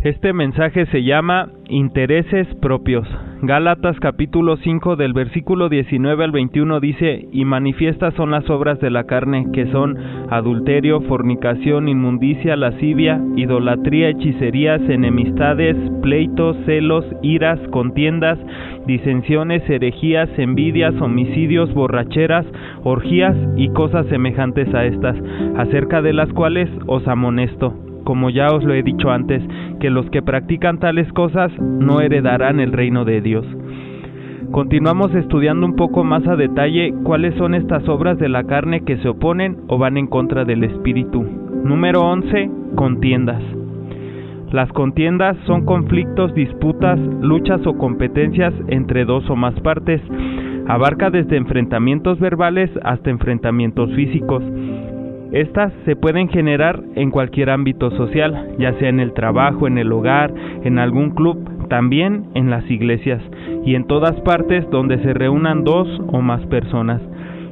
Este mensaje se llama Intereses propios. Gálatas capítulo 5 del versículo 19 al 21 dice: Y manifiestas son las obras de la carne, que son adulterio, fornicación, inmundicia, lascivia, idolatría, hechicerías, enemistades, pleitos, celos, iras, contiendas, disensiones, herejías, envidias, homicidios, borracheras, orgías y cosas semejantes a estas, acerca de las cuales os amonesto, como ya os lo he dicho antes, que los que practican tales cosas no heredarán el reino de Dios. Continuamos estudiando un poco más a detalle cuáles son estas obras de la carne que se oponen o van en contra del Espíritu. Número 11. Contiendas. Las contiendas son conflictos, disputas, luchas o competencias entre dos o más partes. Abarca desde enfrentamientos verbales hasta enfrentamientos físicos. Estas se pueden generar en cualquier ámbito social, ya sea en el trabajo, en el hogar, en algún club, también en las iglesias y en todas partes donde se reúnan dos o más personas.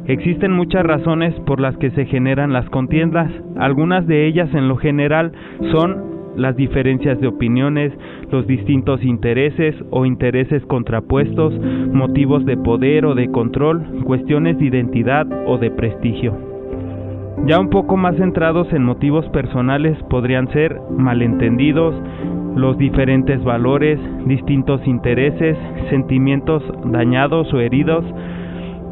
Existen muchas razones por las que se generan las contiendas. Algunas de ellas en lo general son las diferencias de opiniones, los distintos intereses o intereses contrapuestos, motivos de poder o de control, cuestiones de identidad o de prestigio. Ya un poco más centrados en motivos personales podrían ser malentendidos, los diferentes valores, distintos intereses, sentimientos dañados o heridos,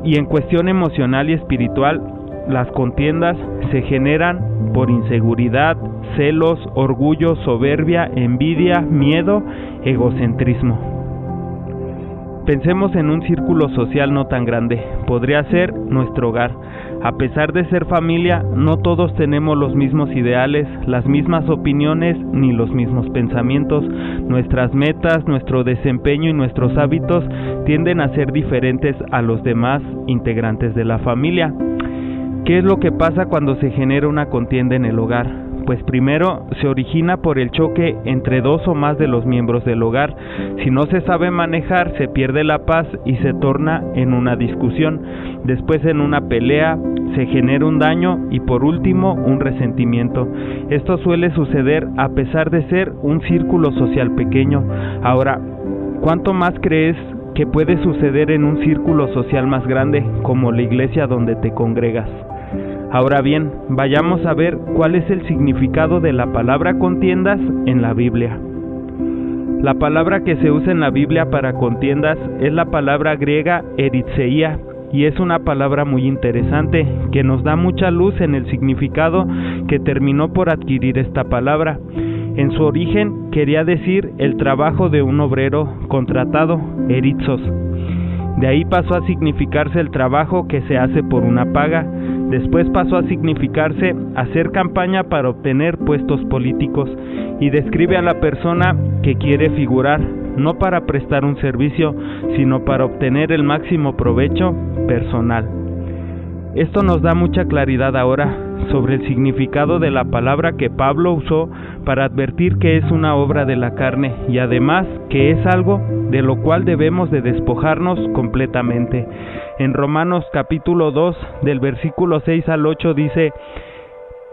y en cuestión emocional y espiritual, las contiendas se generan por inseguridad, celos, orgullo, soberbia, envidia, miedo, egocentrismo. Pensemos en un círculo social no tan grande, podría ser nuestro hogar. A pesar de ser familia, no todos tenemos los mismos ideales, las mismas opiniones ni los mismos pensamientos. Nuestras metas, nuestro desempeño y nuestros hábitos tienden a ser diferentes a los demás integrantes de la familia. ¿Qué es lo que pasa cuando se genera una contienda en el hogar? Pues primero se origina por el choque entre dos o más de los miembros del hogar. Si no se sabe manejar, se pierde la paz y se torna en una discusión. Después en una pelea, se genera un daño y por último un resentimiento. Esto suele suceder a pesar de ser un círculo social pequeño. Ahora, ¿cuánto más crees que puede suceder en un círculo social más grande, como la iglesia donde te congregas? Ahora bien, vayamos a ver cuál es el significado de la palabra contiendas en la Biblia. La palabra que se usa en la Biblia para contiendas es la palabra griega eritseia, y es una palabra muy interesante que nos da mucha luz en el significado que terminó por adquirir esta palabra. En su origen quería decir el trabajo de un obrero contratado, eritsos. De ahí pasó a significarse el trabajo que se hace por una paga. Después pasó a significarse hacer campaña para obtener puestos políticos, y describe a la persona que quiere figurar, no para prestar un servicio, sino para obtener el máximo provecho personal. Esto nos da mucha claridad ahora sobre el significado de la palabra que Pablo usó para advertir que es una obra de la carne y además que es algo de lo cual debemos de despojarnos completamente. En Romanos capítulo 2 del versículo 6 al 8 dice: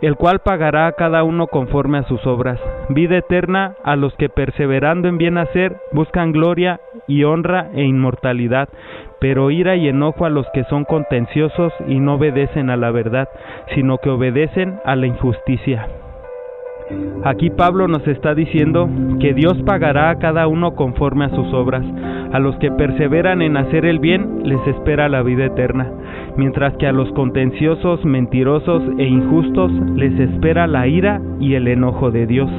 el cual pagará a cada uno conforme a sus obras, vida eterna a los que perseverando en bien hacer buscan gloria y honra e inmortalidad, pero ira y enojo a los que son contenciosos y no obedecen a la verdad, sino que obedecen a la injusticia. Aquí Pablo nos está diciendo que Dios pagará a cada uno conforme a sus obras. A los que perseveran en hacer el bien les espera la vida eterna, mientras que a los contenciosos, mentirosos e injustos les espera la ira y el enojo de Dios.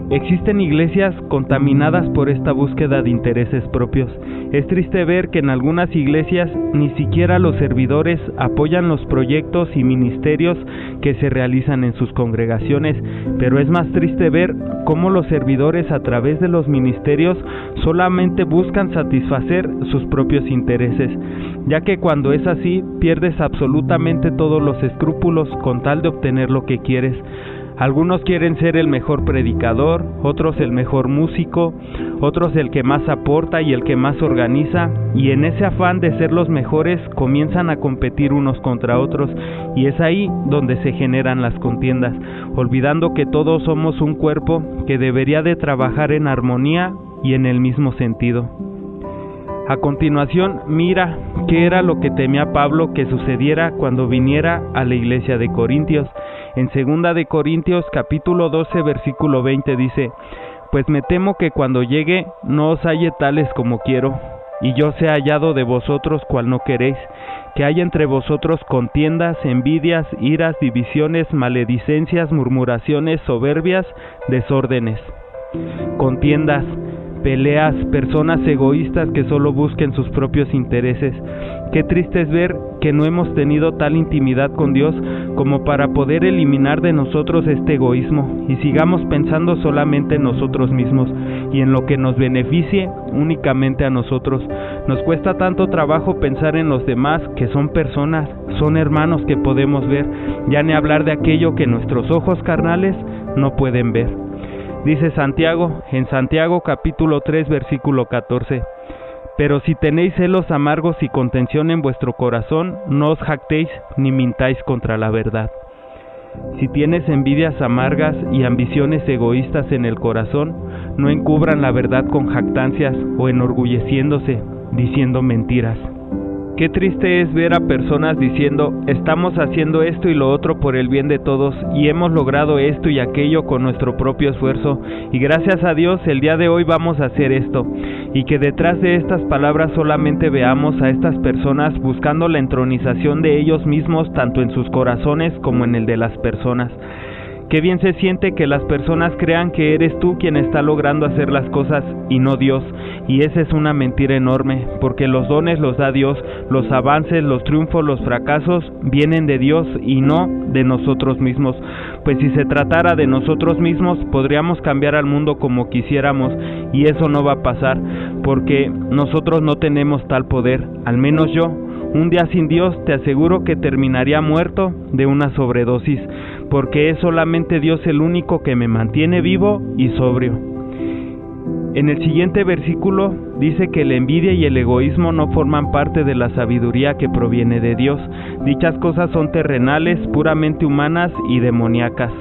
Existen iglesias contaminadas por esta búsqueda de intereses propios. Es triste ver que en algunas iglesias ni siquiera los servidores apoyan los proyectos y ministerios que se realizan en sus congregaciones, pero es más triste ver cómo los servidores a través de los ministerios solamente buscan satisfacer sus propios intereses, ya que cuando es así pierdes absolutamente todos los escrúpulos con tal de obtener lo que quieres. Algunos quieren ser el mejor predicador, otros el mejor músico, otros el que más aporta y el que más organiza, y en ese afán de ser los mejores comienzan a competir unos contra otros, y es ahí donde se generan las contiendas, olvidando que todos somos un cuerpo que debería de trabajar en armonía y en el mismo sentido. A continuación, mira qué era lo que temía Pablo que sucediera cuando viniera a la iglesia de Corintios. En 2 de Corintios capítulo 12 versículo 20 dice: Pues me temo que cuando llegue no os halle tales como quiero, y yo sea hallado de vosotros cual no queréis, que haya entre vosotros contiendas, envidias, iras, divisiones, maledicencias, murmuraciones, soberbias, desórdenes. Contiendas, peleas, personas egoístas que solo busquen sus propios intereses. Qué triste es ver que no hemos tenido tal intimidad con Dios como para poder eliminar de nosotros este egoísmo y sigamos pensando solamente en nosotros mismos y en lo que nos beneficie únicamente a nosotros. Nos cuesta tanto trabajo pensar en los demás, que son personas, son hermanos que podemos ver, ya ni hablar de aquello que nuestros ojos carnales no pueden ver. Dice Santiago, en Santiago capítulo 3 versículo 14: Pero si tenéis celos amargos y contención en vuestro corazón, no os jactéis ni mintáis contra la verdad. Si tienes envidias amargas y ambiciones egoístas en el corazón, no encubran la verdad con jactancias o enorgulleciéndose, diciendo mentiras. Qué triste es ver a personas diciendo: estamos haciendo esto y lo otro por el bien de todos y hemos logrado esto y aquello con nuestro propio esfuerzo y gracias a Dios el día de hoy vamos a hacer esto, y que detrás de estas palabras solamente veamos a estas personas buscando la entronización de ellos mismos tanto en sus corazones como en el de las personas. Qué bien se siente que las personas crean que eres tú quien está logrando hacer las cosas y no Dios, y esa es una mentira enorme, porque los dones los da Dios, los avances, los triunfos, los fracasos vienen de Dios y no de nosotros mismos, pues si se tratara de nosotros mismos podríamos cambiar al mundo como quisiéramos, y eso no va a pasar, porque nosotros no tenemos tal poder, al menos yo. Un día sin Dios te aseguro que terminaría muerto de una sobredosis, porque es solamente Dios el único que me mantiene vivo y sobrio. En el siguiente versículo dice que la envidia y el egoísmo no forman parte de la sabiduría que proviene de Dios. Dichas cosas son terrenales, puramente humanas y demoníacas.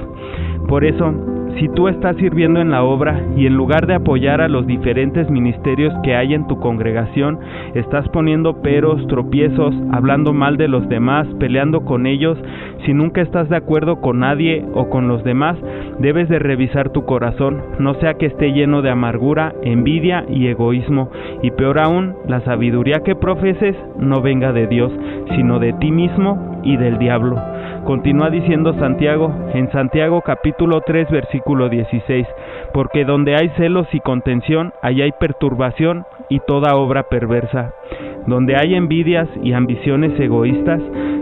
Por eso, si tú estás sirviendo en la obra y en lugar de apoyar a los diferentes ministerios que hay en tu congregación, estás poniendo peros, tropiezos, hablando mal de los demás, peleando con ellos, si nunca estás de acuerdo con nadie o con los demás, debes de revisar tu corazón, no sea que esté lleno de amargura, envidia y egoísmo, y peor aún, la sabiduría que profeses no venga de Dios, sino de ti mismo y del diablo. Continúa diciendo Santiago, en Santiago capítulo 3 versículo 16, porque donde hay celos y contención, ahí hay perturbación y toda obra perversa. Donde hay envidias y ambiciones egoístas,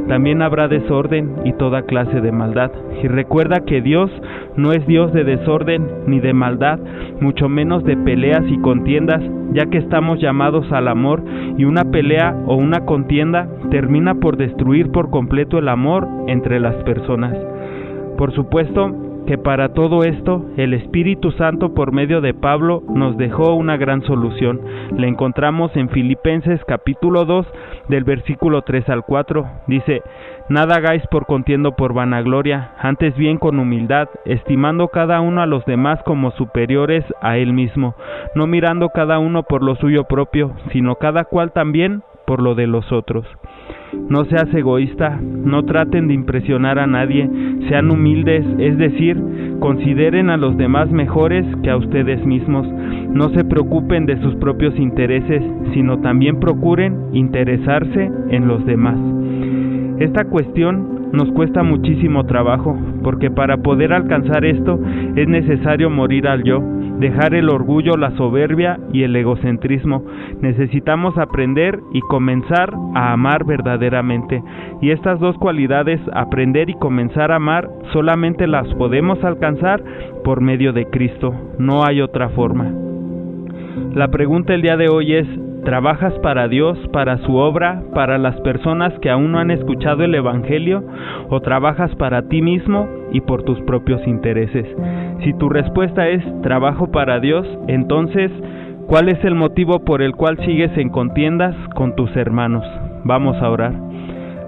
también habrá desorden y toda clase de maldad. Y recuerda que Dios no es Dios de desorden ni de maldad, mucho menos de peleas y contiendas, ya que estamos llamados al amor, y una pelea o una contienda termina por destruir por completo el amor entre las personas. Por supuesto que para todo esto, el Espíritu Santo por medio de Pablo nos dejó una gran solución. La encontramos en Filipenses capítulo 2 del versículo 3 al 4. Dice: Nada hagáis por contienda o por vanagloria, antes bien con humildad, estimando cada uno a los demás como superiores a él mismo, no mirando cada uno por lo suyo propio, sino cada cual también por lo de los otros. No seas egoísta, no traten de impresionar a nadie, sean humildes, es decir, consideren a los demás mejores que a ustedes mismos. No se preocupen de sus propios intereses, sino también procuren interesarse en los demás. Esta cuestión nos cuesta muchísimo trabajo, porque para poder alcanzar esto es necesario morir al yo, dejar el orgullo, la soberbia y el egocentrismo. Necesitamos aprender y comenzar a amar verdaderamente. Y estas dos cualidades, aprender y comenzar a amar, solamente las podemos alcanzar por medio de Cristo. No hay otra forma. La pregunta el día de hoy es: ¿Trabajas para Dios, para su obra, para las personas que aún no han escuchado el Evangelio, o trabajas para ti mismo y por tus propios intereses? Si tu respuesta es trabajo para Dios, entonces, ¿cuál es el motivo por el cual sigues en contiendas con tus hermanos? Vamos a orar.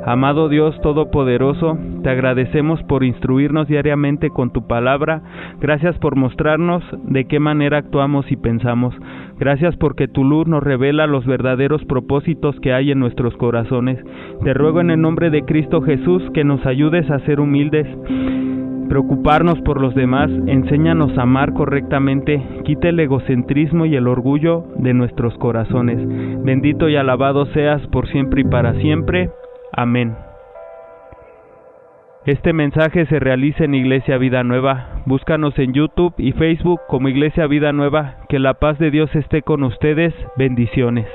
Amado Dios Todopoderoso, te agradecemos por instruirnos diariamente con tu palabra. Gracias por mostrarnos de qué manera actuamos y pensamos. Gracias porque tu luz nos revela los verdaderos propósitos que hay en nuestros corazones. Te ruego en el nombre de Cristo Jesús que nos ayudes a ser humildes, preocuparnos por los demás, enséñanos a amar correctamente, quita el egocentrismo y el orgullo de nuestros corazones. Bendito y alabado seas por siempre y para siempre. Amén. Este mensaje se realiza en Iglesia Vida Nueva. Búscanos en YouTube y Facebook como Iglesia Vida Nueva. Que la paz de Dios esté con ustedes. Bendiciones.